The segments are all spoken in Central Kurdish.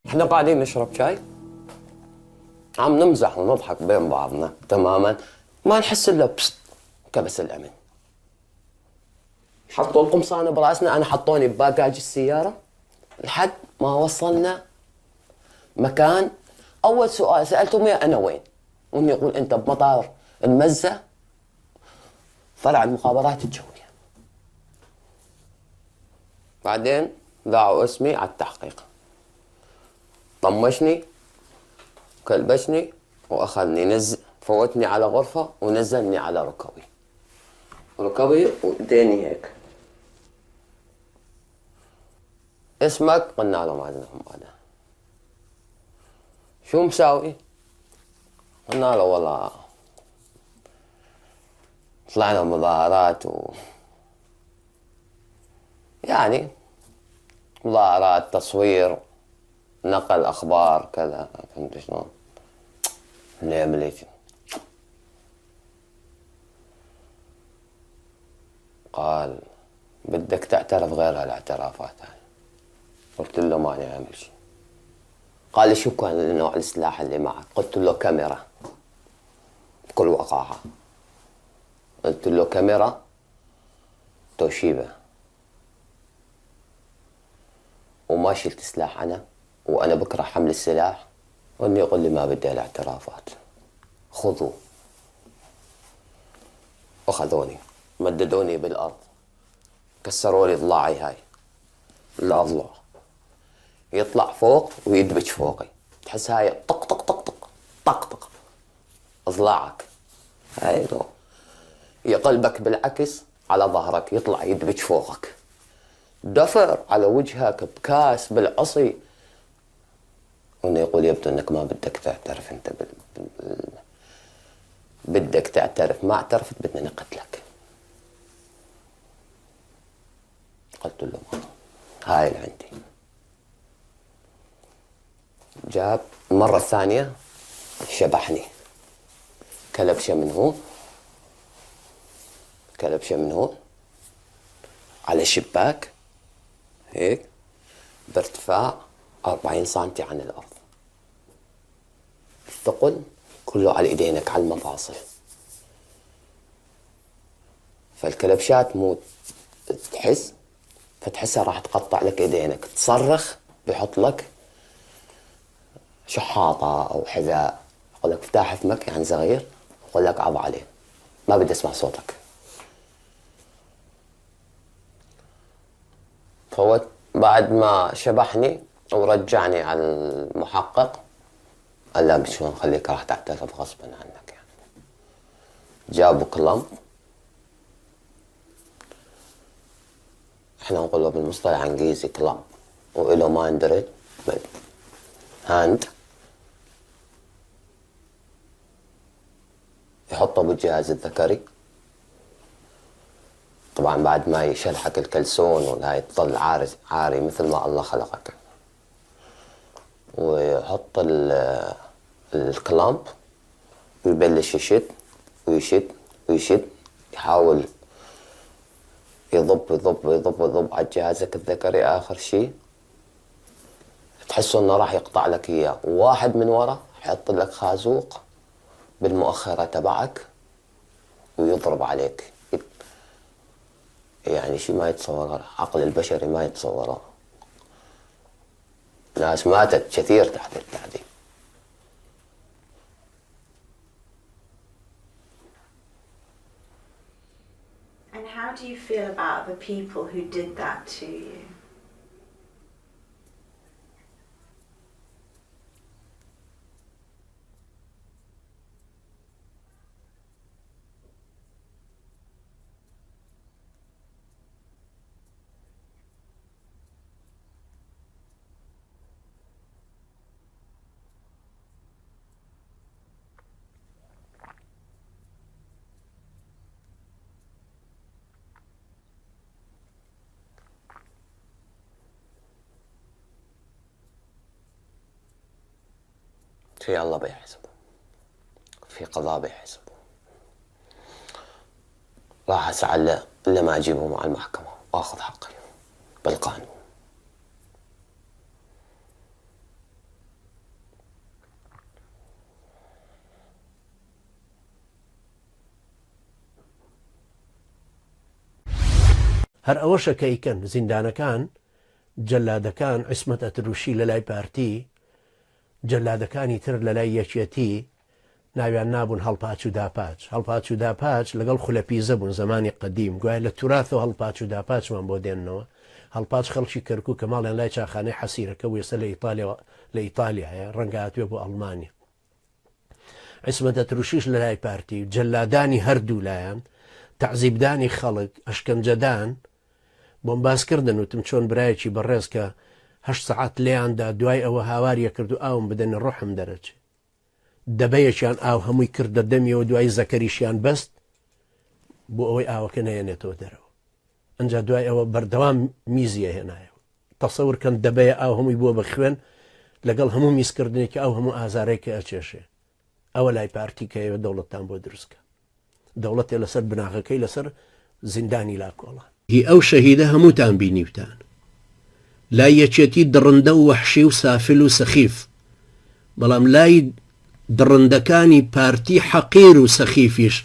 احنا قاعدين نشرب شاي، عم نمزح ونضحك بين بعضنا تماما، ما نحس الا بست كبس الامن. حطوا القمصان براسنا، انا حطوني بباجاج السياره لحد ما وصلنا مكان. اول سؤال سالتهم يا انا وين؟ وهم يقول انت بمطار المزه، فرع المخابرات الجويه. بعدين ذاعوا اسمي على التحقيق، طمشني كلبشني واخذني فوتني على غرفه ونزلني على ركبي وايديني هيك. اسمك؟ قلنا له ما عندنا هذا. شو مساوي؟ قلنا له والله طلعنا مظاهرات يعني مظاهرات، تصوير، نقل اخبار كذا. فهمت شلون؟ نعمل هيك. قال بدك تعترف غير هالاعترافات هاي. قلت له ماني عامل شيء. قال لي شو كان نوع السلاح اللي معك؟ قلت له كاميرا. بكل وقاحة قلت له كاميرا توشيبا، وما شلت سلاح أنا، وأنا بكره حمل السلاح. وإني يقول لي ما بدي الاعترافات، خذوه. أخذوني مددوني بالأرض، كسروا لي ضلاعي هاي الأضلع، يطلع فوق ويدبج فوقي. تحس هاي طق طق طق طق طق طق أضلاعك هاي لو يقلبك بالعكس على ظهرك، يطلع يدبج فوقك. دفر على وجهك بكاس بالعصي. وانه يقول يبدو انك ما بدك تعترف انت بدك تعترف، ما اعترفت بدنا نقتلك. قلت له ما هاي اللي عندي. جاب المرة الثانية شبحني، كلبشة من هون كلبشة من هون على شباك هيك بارتفاع 40 سنتي عن الأرض. الثقل كله على ايدينك على المفاصل. فالكلبشات مو تحس، فتحسها راح تقطع لك ايدينك، تصرخ بيحط لك شحاطة او حذاء، يقول لك افتح فمك يعني صغير، يقول لك عض عليه، ما بدي اسمع صوتك. فوت بعد ما شبحني ورجعني على المحقق، قال لا شلون نخليك راح تعترف غصبا عنك يعني. جابوا كلامب، احنا نقول له بالمصطلح الانجليزي كلامب، وإله ماندرل هاند، يحطه بالجهاز الذكري. طبعا بعد ما يشلحك الكلسون وهاي تظل عاري مثل ما الله خلقك. ويحط الكلامب ويبلش يشد ويشد ويشد، يحاول يضب على جهازك الذكري. آخر شيء تحسه انه راح يقطع لك اياه، وواحد من ورا يحط لك خازوق بالمؤخرة تبعك ويضرب عليك. يعني شيء ما يتصور، عقل البشري ما يتصوره. ناس ماتت كثير تحت التعذيب. And how do you feel about the people who did that to you? في الله بيحسبه، في قضاء بيحسبه. راح اسعى الا ما اجيبه مع المحكمة واخذ حقي بالقانون. هەر ئەوەشە کە ئیکەن زیندانەکان جەلادەکان عیسمەت ئەتروشی لە لای پارتی جەلادەکانی تر لە لای یەکێتی ناویان نابوون هەڵپاچ و داپاچ هەڵپاچ و داپاچ لەگەڵ خولەپیزە بوون زمانی قەدیم گوایە لە توراثەوە هەڵپاچ و داپاچمان بۆ دێننەوە هەڵپاچ خەڵکی کەرکوو کە ماڵیان لای چاخانەی حەسیرەکە و ێستا لە ئیتالیا هەیە ڕەنگە هاتووێ بۆ ئەڵمانیا عیسمەت ئەتروشیش لە لای پارتی جەلادانی هەردوو لایەن تەعزیبدانی خەڵک ئەشکەنجەدان بۆم باسکردن وتم چۆن برایەکی بەڕێز کە 8 سەعات لێیاندا دوای ئەوە هاواریە کرد و ئاوم بدەنە ڕۆحم دەرەچێ دەبەیەکیان ئاو هەمووی کردە دەمیەوە دوای زەکەریشیان بەست بۆ ئەوەی ئاوەکە نەیەنێتەوە دەرەوە ئەنجا دوای ئەوە بەردەوام میزیە هێنایەوە تەسەورکەن دەبەیە ئاو هەمووی بووە بە خوێن لەگەڵ هەموو میزکردنێکی ئەو هەموو ئازارێککە ئەچێشێ ئەوە لای پارتی کەوە دەوڵەتتان بۆ دروستکە دەوڵەتێ لەسەر بناغەکەی لەسەر زیندانی لاکۆڵان هی ئەو شەهیدە هەمووتان بینیوتان لای یەکێتی دڕندە و وەحشی و سافل و سەخیف بەڵام لای دڕندەکانی پارتی حەقیر و سەخیفیش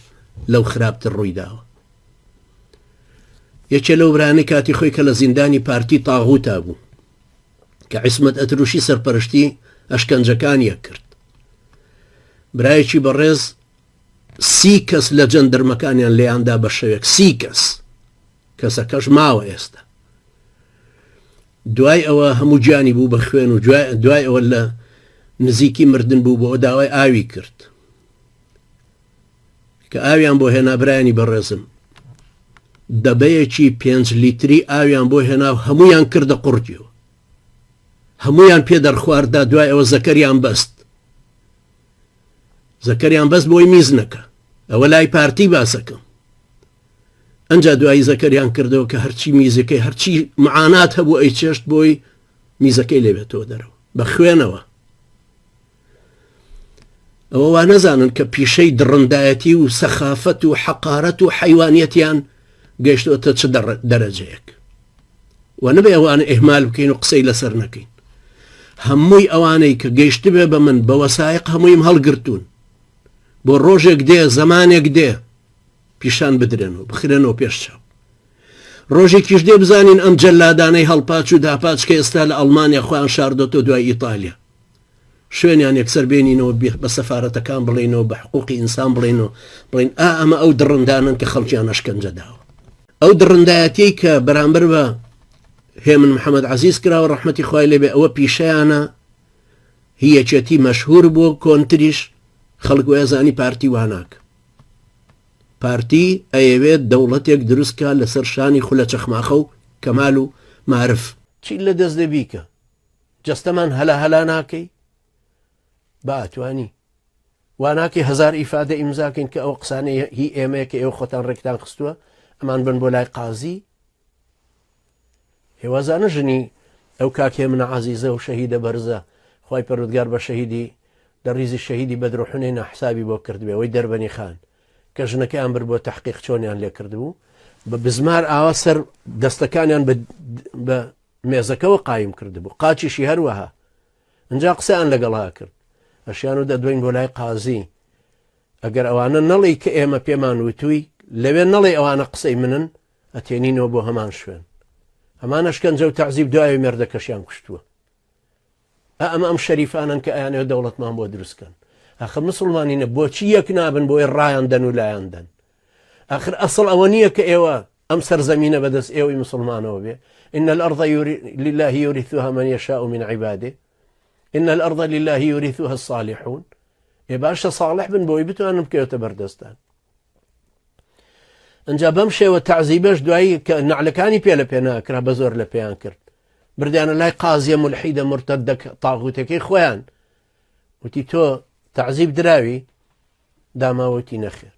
لەو خراپتر ڕوویداوە یەکێ لەو برانەی کاتی خۆی کە لە زیندانی پارتی تاغوتا بوو کە عیسمەت ئەتروشی سەرپەرشتی ئەشکەنجەکانیە کرد برایەکی بەڕێز 30 کەس لە جەندەرمەکانیان لێیاندا بە شەوێک 30 کەس کەسەکەش ماوە ئێستا دوای ئەوە هەموو گیانی بوو بە خوێن و دوای ئەوە لە نزیکی مردن بوو بۆ داوای ئاوی کرد کە ئاویان بۆ هێنا برایانی بەڕێزم دەبەیەکی 5 لیتری ئاویان بۆ هێنا و هەمویان کردە قورتیەوە هەمویان پێ دەرخواردا دوای ئەوە زەکەریان بەست بۆی میز نەکە ئەوە لای پارتی باسەکەم ئەنجا دوایی زەکەریان کردەوە کە هەرچی میزەکەی هەرچی معانات هەبوو ئەی چێشت بۆی میزەکەی لێبێتەوە دەرەوە بە خوێنەوە ئەوە وا نەزانن کە پیشەی دڕندایەتی و سەخافەت و حەقارەت و حیوانیەتیان گەیشتۆتە چ دەرەجەیەک و نەبێ ئەوانە ئێهمال بکەین و قسەی لەسەر نەکەین هەمووی ئەوانەی کە گەیشت بێ بە من بە وەسایق هەموویم هەڵگرتوون بۆ ڕۆژێک دێ زمانێک دێ پیشان بدرێنەوە بخرێنەوە پێش چاو ڕۆژێکیش دێ بزانین ئەم جەلادانەی هەڵپاچ و داپاچ کە ئێستا لە ئەڵمانیا خۆیان شاردۆتەوە دوای ئیتالیا شوێنیان یەکسەر بێنینەوە بە سەفارەتەکان بڵێنەوە بە حقوقی ئینسان بڵێنەوە بڵێن ئەمە ئەو دڕندانن کە خەڵکیان ئەشکەنجە داوە ئەو دڕندایەتی کە بەرامبەر بە هێمن محەممەد عەزیز کراوە ڕەحمەتی خوای لێبێ ئەوە پیشەیانە هی یەکێتی مەشهور بووە کۆنتریش خەڵک وێزانی پارتی واناکە پارتی ئەیەوێت دەوڵەتێک دروستکە لەسەر شانی خولە چەخماخە و کەمال و معرف چی لە دەست دەبیکە جەستەمان هەلا ناکەی باتوانی واناکەی 1000 ئیفادە ئیمزاکەین کە ئەو قسانەی هی ئێمەیە کە ئێوە خۆتان ڕێکتان خستووە ئەمان بن بۆ لای قازی هێوازانە ژنی ئەو کاکێ منە عەزیزە و شەهیدە بەرزە خوای پەروەردگار بە شەهیدی لە ڕیزی شەهیدی بەدر و حونەین حسابی بۆ کردبێ ئەوەی دەربەنی خان کە ژنەکەیان بر بۆ تەحقیق چۆنیان لێ کردبوو بە بزمار ئاوا سەر دەستەکانیان بە مێزەکەەوە قایم کردبوو قاچیشی هەروەها ئەجا قسەیان لەگەڵا کرد ئەشیان و دەدوین بۆ لای قازی ئەگەر ئەوانە نەڵی کە ئێمە پێمان وتووی لەوێ نەڵێ ئەوانە قسەی منن ئەتێنینەوە بۆ هەمان شوێن هەمان ئەشکەنجە و تەعزیب دوای مێردەکەشیان کوشتووە ئەمە ئەم شەریفانن کە ئەیانەوە دەوڵەتمان بۆ دروستکەن ئاخر مسلمانینە بۆچی یەک نابن بۆی ڕایاندەن و لایاندەن آخر ئەسڵ ئەوە نییە کە ئێوە ئەم سەرزەمینە بەدەست ئێوەی مسلمانەوە بێ إن الأرض لله يورثها من يشاء من عباده إن الأرض لله يورثها الصالحون إيه باشا صالح بن بوي بتوانن بکەوێتە بەردەستان ئەنجا بەم شێوە تەعزیبەش دوایی کە نەعلەکانی پێ لە پێ ناکرا بە زۆر لە پێیان کرد بردیانە لای قازیە مولحیدە مرتەدە تاغوتەکەی خۆیان وتی تۆ تەعزیب دراوی داماوەتی نەخێر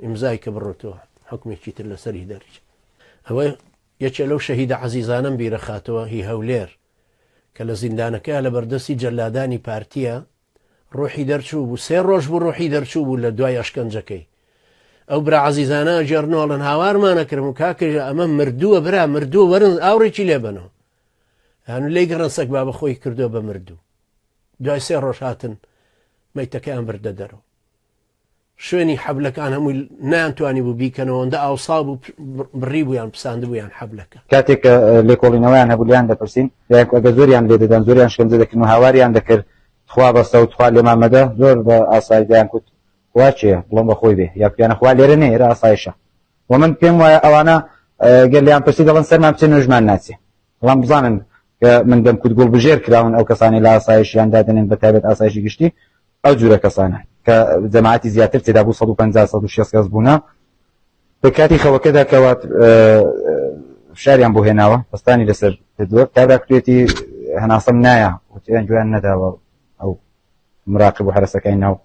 ئیمزای کە بڕۆتەوە حکمێکی تر لەسەری دەرج ئەوە یەکێ لەو شەهیدە عەزیزانەم بیرە خاتەوە هی هەولێر کە لە زیندانەکە لە بەردەستی جەلادانی پارتیە ڕۆحی دەرچوو بوو 3 ڕۆژ بوو ڕۆحی دەرچوو بوو لە دوای ئەشکەنجەکەی ئەو برا عەزیزانە ژێرنۆڵن هاوارمانەکردم و کاکەژە ئەمە مردووە برا مردووە وەرن ئاوڕێکی لێبنەوە هەنوو لی گەڕن سەگ بابە خۆی کردو بە مردوو دوای 3 ڕۆژ هاتن مەیتەکەیان بردە دەرەوە شوێنی حەبلەکان هەمووی نانتوانی بوو بیکەنەوە ئەوەندە ئاوسا بوو بڕی بوویان پساند بوویان حەبلەکە کاتێک لێکۆڵینەوەیان هەبوو لیان دەپرسین ئەگە زۆریان لێ دەدەن زۆریان شکنجە دەکردن و هاواریان دەکرد خوا بەستە و خوا لێ مامەدە زۆر بە ئاساییدایان کوت وا چییە بڵم بەخۆی بێ یا پیانە خوا لێرە نێ ئێرە ئاسایشە و من پێم وایە ئەوانە گەر لیان پرسی دەڵێن سەرمان بچێن نوێژمان ناچێ بەڵام بزانن کە من دەم کوت گوڵبژێر کراون ئەو کەسانی لە ئاسایشیان دادنێن بە تایبەت ئاسایشی گشتی ئەو جورە کەسانە کە جەماعەتی زیاتر تێدا بوو 150-160 کەس بوونە بە کاتی خەوەکەدا کەوات فشاریان بۆ هێناوە بەستانی لەسەر کردووە کابراکرێتی هەناسەم نایە وتیان گویان نەداوە ئەو مراقب و حرەسەکەی ناو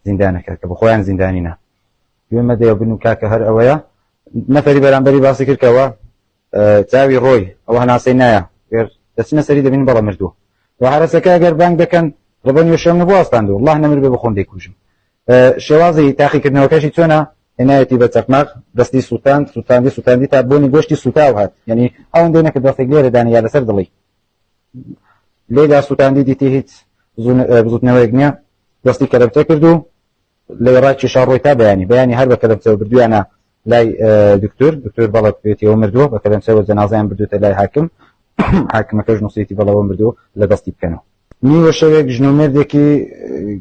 زیندانەکە کە بە خۆیان زیندانینە گوێمە دەیە بن و کاکە هەر ئەوەیە نەفەری بەرامبەری باسی کردکەوە چاوی ڕۆی ئەوە هەناسەی نایە دەچنە سەری دەبین بەڵە مردووە و حرەسەکە ئەگەر بانگ دەکەن ڕبەنی شەم نەبوو ئاستاندوو والله نەمر بێ بخۆم دەیکوژم شێوازی تاقیکردنەوەکەشی چۆنە هێنایەتی بە چەقماق دەستی سووتاندی تا بۆنی گۆشتی سوتاو هات یعنی ئەوەندەی نەکرد دەستێک لێرە دانی یا لەسەر دڵی لێدا سووتاندی دیتی هیچ بزوتنەوەیەک نییە دەستی کەرەبتە کرد و لە ڕاکی شاڕۆی تا بەیانی هەر بە کەرەبچەوە بردویانە لای دکتۆر بەڵک پێێتەوە مردووە بە کەرەمچەوە جەنازەیان بردوتە لای حاکمەکەش نووسێتی بەڵەوە مردووە لە دەستی بکەنەوە نیوە شەوێک ژنۆمێردێکی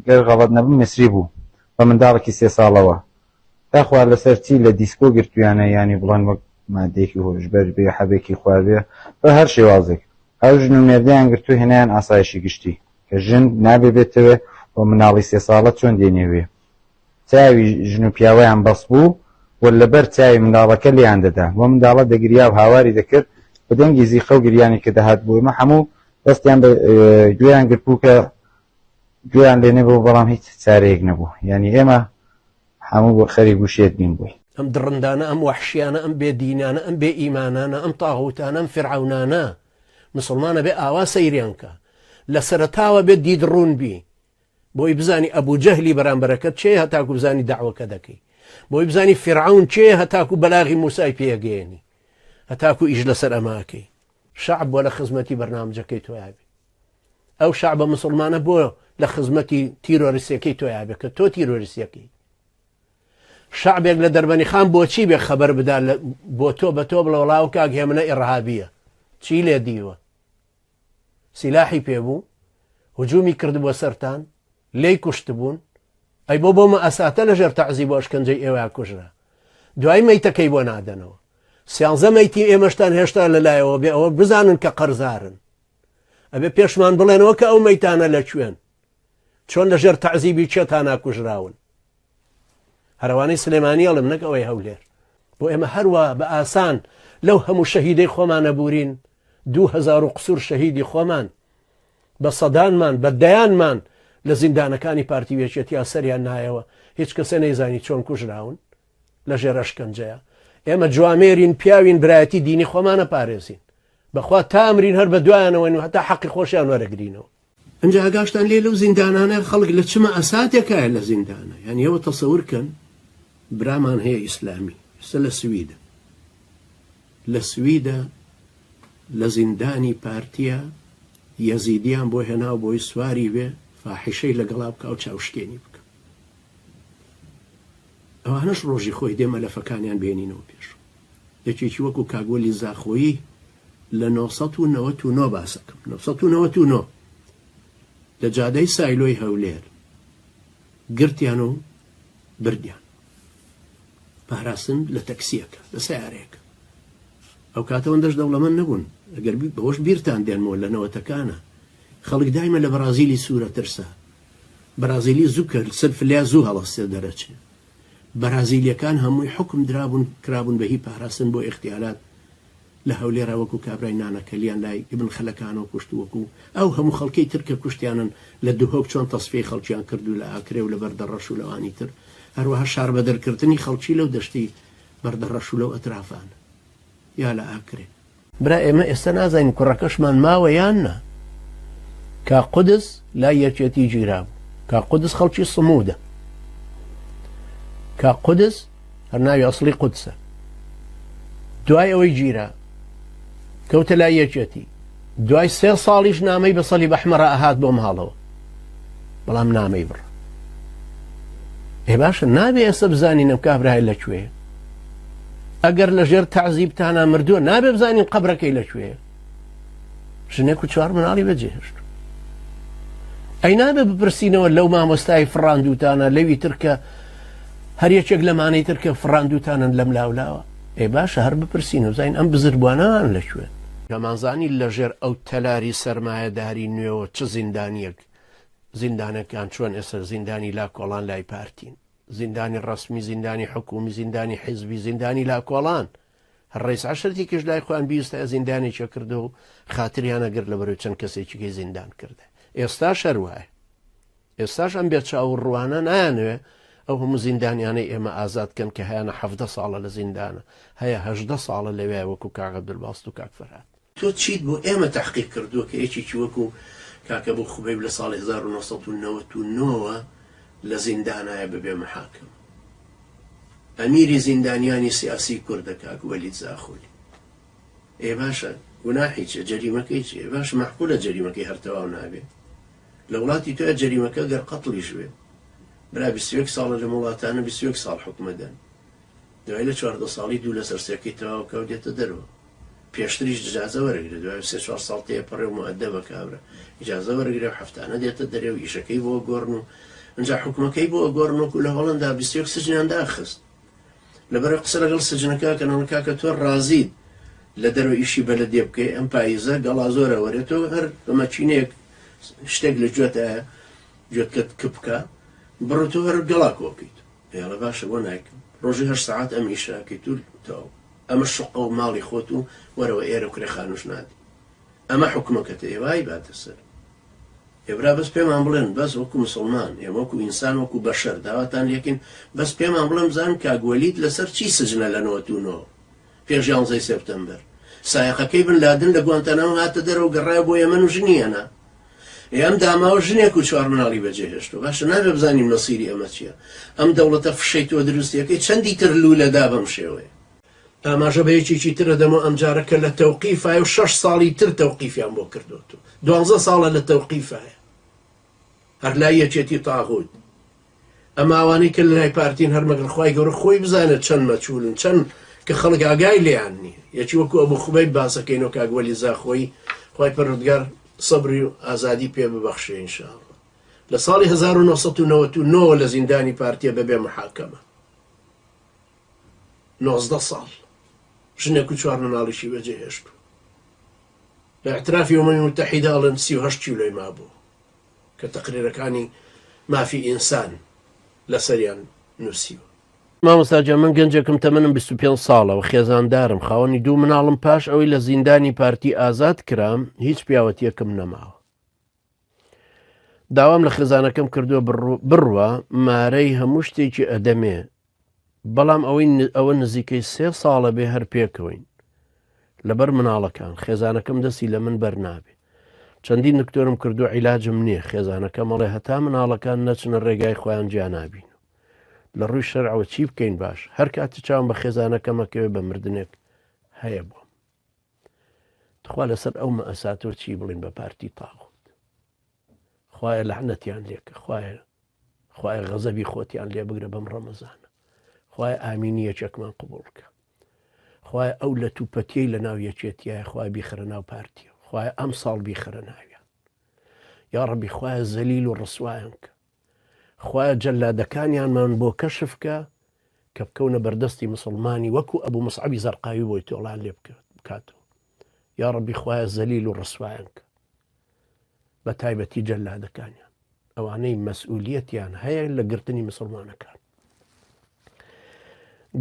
گەر غەڵەت نەبوو مسری بوو بە منداڵێکی 3 ساڵەوە داخوا لەسەر چی لە دیسکۆ گرتویانە ینی بڵان وەک مادێکی هۆشبەر بێ حەبێکی خواردێ بە هەر شێوازێک ئەو ژنۆمێردیان گرتو هێنیان ئاسایشی گشتی کە ژن نابێ بێتەوێ بۆ مناڵی 3 ساڵە چۆن دێنێوێ چاوی ژن و پیاوەیان بەس بوو و لەبەر چاوی منداڵەکە لیان دەدا بۆ منداڵە دەگریا و هاواری دەکرد بە دەنگی زیخە و گریانی کە دەهات بوو ئمە هەموو دەستیان گوێیان گرت بوو کە گوێیان لێ نەبوو بەڵام هیچ چارەیەک نەبوو یعنی ئێمە هەموو بۆ خەری گوشێت بین بووی ئەم دڕندانە ئەم وەحشیانە ئەم بێدینانە ئەم بێ ئیمانانە ئەم تاغوتانە ئەم فرعەونانە مسلمانە بێ ئاوا سەیریان کە لە سەرەتاوە بێت دیدڕون بی بۆی بزانی ئەبوو جەهلی بەرامبەرەکەت چێ هەتاکو بزانی داوەکە دەکەی بۆی بزانی فرعەون چێ هەتاکو بەلاغی موسای پێگەێنی هەتاکو ئیش لەسەر ئەماکەی شعب بۆ لە خزمەتی بەرنامجەکەی تۆیابێ ئەو شعبە مسلمانە بۆ لە خزمەتی تیرۆریسیەکەی تۆیابێ کە تۆ تیرۆریسیەکەی شعبێک لە دەربەنی خان بۆچی بێ خەبەر بدا بۆ تۆ بە تۆ بڵە وڵاو کاک هێمنە ئێڕەهابیە چی لێ دیوە سیلاحی پێبوو هجومی کرد بۆ سەرتان لێی کوشت بوون ئەی بۆمە ئەساتە لەژێر تەعزی بۆ ئەشکەنجەی ئێوە کوژرا دوای مەیتەکەی بۆ نادەنەوە 13 مەیتی ئێمەشتان هێشتا لەلایەوە بێ ئەوە بزانن کە قەرزارن ئەبێ پێشمان بڵێنەوە کە ئەو مەیتانە لەکوێن چۆن لەژێر تەعزیبی چێتان ناکوژراون هەروانەی سلێمانی ئەڵم نەک ئەوەی هەولێر بۆ ئێمە هەروە بە ئاسان لەو هەموو شەهیدەی خۆمانە بورین 2000 قسوور شەهیدی خۆمان بە سەدانمان بە دەیانمان لە زیندانەکانی پارتی وێچێتی سەریان نایەوە هیچ کەسە نەیزانی چۆن کوژراون لە ژێرە شکنجەیە ئێمە جوامێرین پیاوین برایەتی دینی خۆمانە پارێزین بەخوا تامرین هەر بە دوایانەوەین و هەتا حەقی خۆشیان وەرەگرینەوە ئەنجا هەگاشتان لێ لەو زیندانانە خەڵک لە چمە ئەساتێکایە لە زیندانە یعنی ئەوە تەسەورکەن برامان هەیە ئیسلامی لە سویدە لە سویدە لە زیندانی پارتیە یەزیدیان بۆ هێنا و بۆی سواری بێ فاحیشەی لەگەڵا بکە و چاوشکێنی بکە ئەوانەش ڕۆژی خۆی دێمە لەفەکانیان بێنینەوە پێش یەکێکی وەکو کاگۆلی زاخۆیی لە 1999 باسەکەم 1999 لە جادەی سایلۆی هەولێر گرتیان و بردیان پاراستن لە تەکسیەکە لە سیارەیەکە ئەو کاتەوەندەش دەوڵەمەند نەبوون ئەگەر بەهۆش بیرتان دێنمەوە لە نەوەتەکانە خەڵک دایمە لە بەرازیلی سوورە ترسا بەرازیلی زوو کرد سلفلیا زوو هەڵەستێ دەرەچێ بەرازیلیەکان هەمووی حکم درابوون کرابوون بە هی پاراستن بۆ اختیارات لە هەولێرا وەکو کابرای نانەکەلیان لای ئیبن خەلەکانەوە کوشت وەکو ئەو هەموو خەڵکەی ترکە کوشتیانن لە دووهۆک چۆن تەسفەی خەڵکیان کردو لە ئاکرێ و لە بەردەڕەش و لەوانی تر هەروەها شار بەدەرکردنی خەڵکی لەو دەشتی بەردەڕەش و لەو ئەترافانە یا لە ئاکرێ برا ئێمە ئێستا نازانین کوڕەکەشمان ماوە یان نا کا قودس لا یەکێتی گیرا بوو کا قودس خەڵکی سموودە کا قودس هەر ناوی ئەسڵی قودسە دوای ئەوەی گیرا کەوتە لا یەکێتی دوای 3 ساڵیش نامەی بە سەلیب ئەحمەرە ئەهات بۆ ماڵەوە بەڵام نامەی بڕ ێ باشە نابێ ئێستا بزانین ئەم کابرای لەکوێ ئەگەر لەژێر تەعزیبتانە مردووە نابێ بزانین قەبرەکەی لەکوێ ژنێک و 4 مناڵی بەجێهێشت ئەی نابێ بپرسینەوە لەو مامۆستای فڕاندووتانە لەوی ترکە هەر یەکێک لەمانەی ترکە فڕاندووتانن لەم لاولاوە ئێ باشە هەر بپرسینە بزانین ئەم بزربوانەوان لەکوێن گەمانزانی لەژێر ئەو تەلاری سەرمایەداری نوێەوە چ زیندانیەک زیندانەکان چۆن ئێستا زیندانی لاکۆڵان لای پارتین زیندانی ڕسمی زیندانی حکومی زیندانی حیزبی زیندانی لاکۆڵان هەر ڕێز عەشەرێکیش لای خۆیان بیستە زیندانێکە کردو و خاتریانەگەر لەبەرەوەی چەند کەسێکی زیندان کردە ئێستاش هەروایە ئێستاش ئەم بێت چاوەڕوانە نایانوێ ئەو هەموو زیندانیانەی ئێمە ئازادکەن کە هەیەە 17 ساڵە لە زیندانە هەیە 18 ساڵە لەوێ وەکو کاک عەبدولباست و کاک فەرهاد تۆ چیت بۆ ئێمە تەحقیق کردووە کە یەکێکی وەکو کاکە بوو خوبەیب لە ساڵی 1999 لە زیندانایە بەبێ محاکم ئەمیری زیندانیانی سیاسی کوردە کاک وەلید زاخۆلی ئێ باشە گوناحی چێ جەریمەکەی چێ باش مەحقولە جەریمەکەی هەرتەواو نابێ لە وڵاتی تۆیە جەریمەکە گەر قەتڵیش بێ برا 21 ساڵە لە وڵاتانە 21 ساڵ حکومەدەن دوای لە 14 ساڵی دوو لە سەرسەکەی تەواو کەوت دێتە دەرەوە پێشتریش اجازە وەرەگرێ دوای 3-4 ساڵ تێپەڕێ و مؤدەبە کابرا اجازە وەرەگرێ و هەفتانە دێتە دەرێ و ئیشەکەی بۆ گۆڕن و ئەنجا حکومەکەی بۆ گۆڕن و لە هۆڵەندا 21 سجنیان داخست لەبەرەوەی قسە لەگەڵ سجنەکە کەنەوەکە کە تۆ ڕازید لە دەرەوە ئیشی بەلەدێ بکەی ئەم پاییزە گەڵا زۆرە وەرێتەوە هەر بەمەچینەیەک شتێک لە گوێتە گوێتکەت کپکە بڕۆتۆ هەر گەڵا کۆکەیت پێڵە باشە بۆ نایکەم ڕۆژی 8 ساعات ئەم ئیشاکەیت و تەواو ئەمە شقە و ماڵی خۆت و وەرەوە ئێرە و کرێخانوش نادی ئەمە حکومەکەتە ئێوای باتە سەر ئێبرا بەس پێمان بڵێن بەس وەکو مسلمان ئێمە وەکو ئینسان وەکو بەشەر داواتان لێکین بەس پێمان بڵێن بزان کاگوەلیت لەسەر چی سجنە لە 99 پێش 11 سپتەمبەر سایقەکەی بن لادن لە گوانتەنەمە هاتە دەرەوە گەڕایە بۆ ئێمە و ژنیەنە ئەم داماوە ژنێک و 4 مناڵی بەجێهێشتەوە باشە نابێ بزانین مەسیری ئەمە چییە ئەم دەوڵەتە فشەی تۆ دروستیەکەی چەندی تر لوولەدا بەم شێوەیە ئاماژە بە یەکێکی ترە دەمە ئەم جارەکە لە تەوقیفایە و 6 ساڵی تر تەوقیفیان بۆ کردوتو 12 ساڵە لە تەوقیفایە هەر لای یەکێتی تاغوت ئەمە ئەوانەی کە لە لای پارتین هەرمەگەر خوای گەورە خۆی بزانێت چەند مەچولن چەند کە خەڵک ئاگای لێیان نییە یەکی وەکو ئەبوو خوبەیب باسەکەینەوە کاک وەلی زاخۆی خوای پەروەردگار سەبری و ئازادی پێ ببەخشێ ئینشاءڵڵا لە ساڵی 1999 لە زیندانی پارتیە بەبێ محاکەمە 19 ساڵ ژنێک و 4 مناڵیشی بەجێهێشت لە ئەعترافی ئومەمی متحیدە ئەڵێن 38 کیلۆی مابوو کە تەقریرەکانی مافی ئینسان لەسەریان نووسیوە مامۆستاجە من گەنجێکم تەمەنم 25 ساڵەوە خێزاندارم خاوەنی 2 مناڵم پاش ئەوەی لە زیندانی پارتی ئازاد کرام هیچ پیاوەتیەکم نەماوە داوام لە خێزانەکەم کردووە بڕوە مارەی هەموو شتێکی ئەدەمێ بەڵام ئەوە نزیکەی 3 ساڵە بێ هەر پێکەوەین لەبەر مناڵەکان خێزانەکەم دەستی لە من بەرنابێ چەندین دکتۆرم کردو عیلاجم نییە خێزانەکە مەڵێ هەتا مناڵەکان نەچنە ڕێگای خۆیان جیانابین لە ڕووی شەرعەوە چی بکەین باش هەر کاتی چاوم بە خێزانەکەمەکەوێ بە مردنێک هەیە بووم تخوا لەسەر ئەو مەئەساتەوە چی بڵین بە پارتی تاغوت خوایە لەعنەتیان لێکە خوایە غەزەبی خۆتیان لێ بگرە بەم ڕەمەزانە خوایە ئامینی یەکێکمان قبوڵ بکە خوایە ئەو لە تووپەتیەی لە ناو یەکێتیایە خوای بیخرە ناو پارتیە خوایە ئەم ساڵ بیخرە ناویان یا ڕەبی خوایە زەلیل و ڕسوایان کە خوایە جەلادەکانیانمان بۆ کەشفکە کە بکەونە بەردەستی مسلمانی وەکو ئەبوو مەسعەبی زەرقاوی بۆی تۆڵان لێ بکاتەوە یا ڕەبی خوایە زەلیل و ڕسوایان کە بە تایبەتی جەلادەکانیان ئەوانەی مەسئولیەتیان هەیە لە گرتنی مسلمانەکان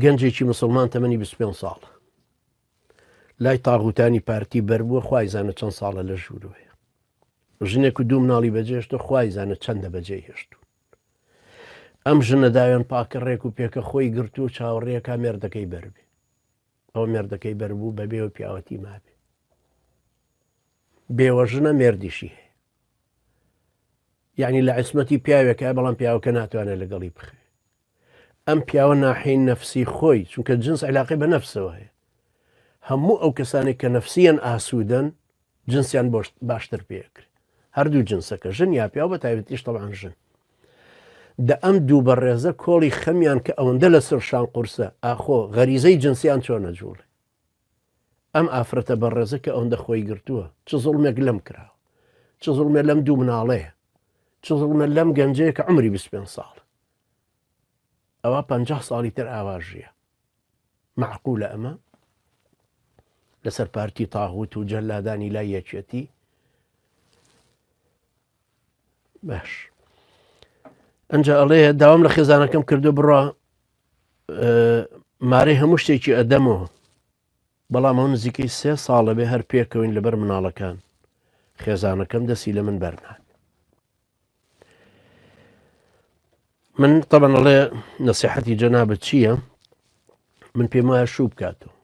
گەنجێکی مسلمان تەمەنی 25 ساڵە لای تاغوتانی پارتی بەربووە خوای زانە چەند ساڵە لە ژوورەوەیە ژنێک و 2 مناڵی بەجێهێشتە خوای زانە چەندە بەجێهێشتون ئەم ژنە داوێن پاکە ڕێک و پێکە خۆی گرت و چاوەڕێیەکە مێردەکەی بەربێ ئەو مێردەکەی بەربوو بەبێوە پیاوەتی مابێ بێوە ژنە مێردیشی هەیە یعنی لە عیسمەتی پیاوێکە بەڵام پیاوەکە ناتوانێت لەگەڵی بخێ ئەم پیاوە ناحەی نەفسی خۆی چونکە جنس علاقی بە نەفسەوە هەیە هەموو ئەو کەسانی کە نەفسیان ئاسوودن جنسیان باشتر پێکرێت هەردوو جنسەکە ژن یا پیاو بە تایبەتیش تەڵان ژن دا ئەم دوو بەڕێزە کۆڵی خەمیان کە ئەوەندە لە سەرشان قورسە ئاخۆ غەریزەی جنسیان چۆنە جوڵێ ئەم ئافرەتە بەڕێزە کە ئەوەندە خۆی گرتووە چ زوڵمێک لەم کراوە چ زوڵمێ لەم دوو مناڵەیە چ زوڵمە لەم گەنجەیە کە عمری 25 ساڵ ئەوە 50 ساڵی تر ئاواژیە معقولە ئەمە لەسەر پارتی تاغوت و جەلادانی لای یەکێتی باش ئەنجا ئەڵێ داوام لە خێزانەکەم کردو بڕە مارەی هەموو شتێکی ئەدەمەوە بەڵام ئەو نزیکەی 3 ساڵە بێ هەر پێکەوەین لەبەر مناڵەکان خێزانەکەم دەستی لە من بەرنات من طبعا ئەڵێ نەسیحەتی جەنابەت چییە من پێم وایە شوو بکاتەوە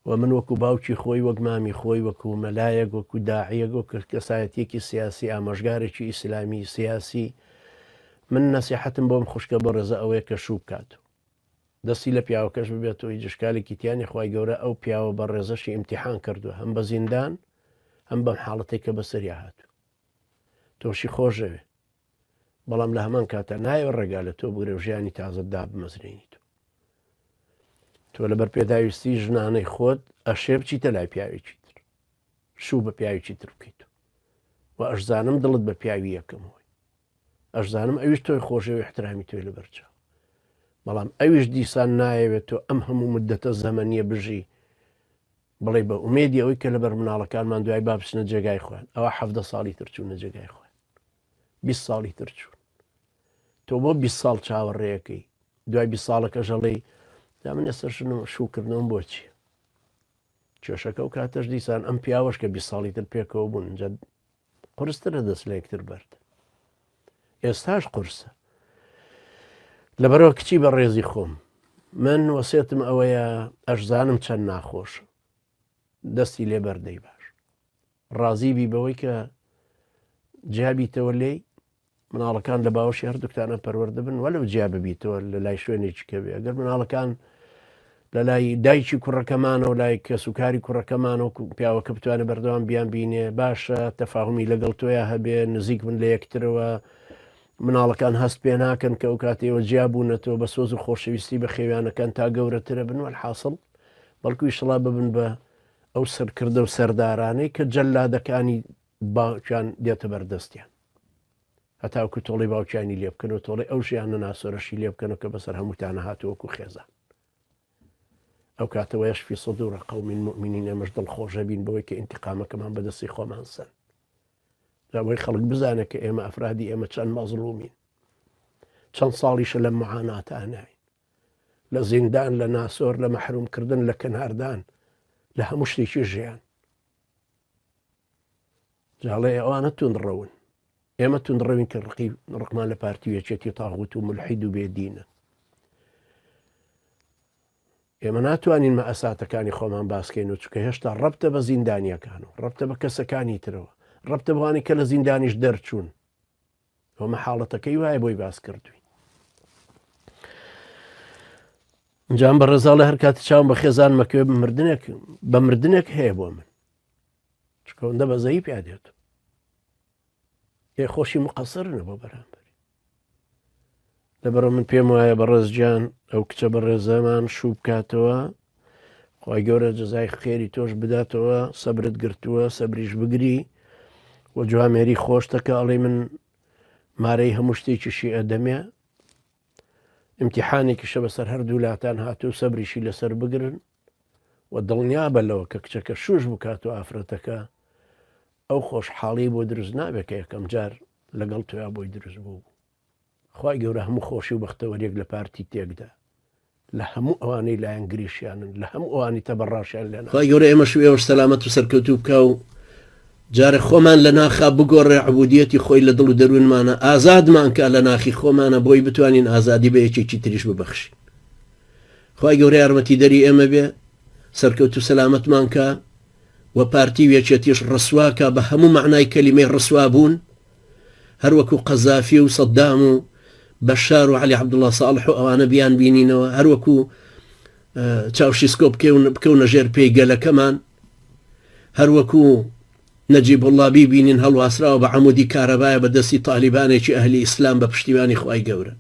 و من وەکو باوکی خۆی وەک مامی خۆی وەکو مەلایەک وەکو داعیەک وەکو کەسایەتێکی سیاسی ئامۆژگارێکی ئیسلامی سیاسی من نەسیحەتم بۆم خوشکە بە ڕێزە ئەوەیە کە شوو بکاتەوە دەستی لە پیاوەکەش ببێتەوە هیچ شکالێکی تیانی خوای گەورە ئەو پیاوە بە ڕێزەشی ئیمتیحان کردووە هەم بە زیندان هەم بەم حاڵەتێک کە بەسەریا هاتوو تۆشی خۆشەوێ بەڵام لە هەمان کاتە نایە ڕێگا لە تۆ بگرێ و ژیانی تازەدا بمەزرێنی تۆ لەبەر پێداویستی ژنانەی خۆت ئەشێ بچیتە لای پیاوێکی تر شوو بە پیاوێکی تر بکەیت و ئەشزانم دڵت بە پیاوی یەکەم هۆی ئەشزانم ئەویش تۆی خۆشەوی احترامی توی لەبەرچە بەڵام ئەویش دیسان نایەوێت تۆ ئەم هەموو مدەتە زەمەنیە بژی بڵێ بە ئومێدی ئەوەی کە لەبەر مناڵەکانمان دوای با بچنە جێگای خۆیان ئەوە 17 ساڵی تر چوونە جێگای خۆیان 20 ساڵی تر چوون تۆ بۆ 20 ساڵ چاوەڕێیەکەی دوای 20 ساڵەکە ژەڵی دا من ئێستا شوکردنەوەم بۆچی کێشەکە و کاتەش دیسان ئەم پیاوەش کە 20 ساڵی تر پێکەوە بوون جە قورسترە دەست لە یەکتر بەرد ئێستاش قورسە لەبەرەوە کچی بە ڕێزی خۆم من وەسێتم ئەوەیە ئەشزانم چەند ناخۆش دەستی لێ بەردەی باش ڕازی بی بەوەی کە جیابیتەوە لێی مناڵەکان لە باوەشی هەردووکتانە پەروەردە بن وەلو جیا ببیتەوە لە لای شوێنێکی کەوێ ئەگەر مناڵەکان لە لای دایکی کوڕەکەمانە و لای کەسوکاری کوڕەکەمانە و پیاوەکە بتوانە بەردەوام بیان بینێ باشە تەفاهمی لەگەڵ تۆیە هەبێ نزیک من لە یەکترەوە مناڵەکان هەست پێ ناکەن کە ئەو کاتێەوە جیابوونەتەوە بە سۆز و خۆشەویستی بە خێویانەکان تا گەورەترە بن والحاصل بەڵکو ئیشڵا ببن بە ئەو سەرکردە و سەردارانەی کە جەلادەکانی باوکیان دێتە بەردەستیان هەتاوکو تۆڵی باوکیانی لێ بکەن و تۆڵی ئەو ژیانە ناسۆرەشی لێ بکەنەوە کە بەسەر هەمووتانە هاتووەکو خێزان ئەو کاتەوە یەشفی صدورە قەومی المؤمنین ئێمەش دڵخۆشە بین بەوەی کە ئینتیقامەکەمان بەدەستی خۆمان سەن داوای خەڵک بزانە کە ئێمە ئەفرادی ئێمە چەند مەزڵومین چەند ساڵیشە لە معانات ئاناین لە زیندان لە ناسۆر لە مەحرومکردن لە کەناردان لە هەموو شتێکی ژیان جاڵێ ئەوانە توندڕەون ئێمە توندڕەوین کە ڕقمان لە پارتی یەکێتی تاغوت و ملحید و بێدینە ئێمە ناتوانین مە ئەساتەکانی خۆمان باسکەین و چکە هێشتا ڕەبتە بە زیندانیەکان و ڕەبتە بە کەسەکانی ترەوە ڕەبتە بوانی کە لە زیندانیش دەرچوون ئەومە حاڵەتەکەی وایە بۆی باس کردووی جام بە ڕێزا لە هەر کاتی چاوم بە خێزان مەکوێ بە مردنێک هەیە بۆ من چکە ئەوەندە بەزەیی پیادێت خۆشی مقەسەرنە بۆ بەرامبەری لەبەرەوە من پێم وایە بە ڕێزجان ئەو کچە بە ڕێزەمان شوو بکاتەوە خی گەورە جەزای خێری تۆش بداتەوە سەبرت گرتووە سەبریش بگری و جوامێری خۆشتەکە ئەڵێ من مارەی هەموو شتێکیشی ئەدەمێ ئیمتیحانێکیشە بەسەر هەردوو لاتان هاتوو سەبریشی لەسەر بگرن و دڵنیا بەلەوە کە کچەکە شوش بکاتەوە ئافرەتەکە ئەو خۆشحاڵی بۆ دروست نابێت کە یەکەم جار لەگەڵ تویا بۆی دروست بوو خی گەورە هەموو خۆشی و بەختەوەریەک لە پارتی تێکدا لە هەموو ئەوانەی لایەن گریشیانن لە هەموو ئەوانی تەبەڕاشیان لێنە خی گەورە ئێمە شوێوەش سەلامەت و سەرکەوتوو بکە و جارە خۆمان لە ناخا بگۆڕێ عبودیەتی خۆی لە دڵ و دەروونمانە ئازادمان کە لە ناخی خۆمانە بۆی بتوانین ئازادی بە یەکێکی تریش ببەخشین خی گەورە یارمەتی دەری ئێمە بێ سەرکەوت و سەلامەتمان کە و پارتی وێچێتیش ڕسواکە بە هەموو معنای کەلیمەی ڕسوا بوون هەروەکو قەزافی و سەدام و بەشار و عەلی عەبدوڵڵا ساڵح و ئەوانە بیان بینینەوە هەروەکو چاوشیسکۆ بکەونە ژێر پێی گەلەکەمان هەروەکو نەجیب وڵڵابی بینین هەڵواسراوە بە عەمودی کارەبایە بە دەستی تالیبانێکی ئەهلی ئیسلام بە پشتیوانی خوای گەورە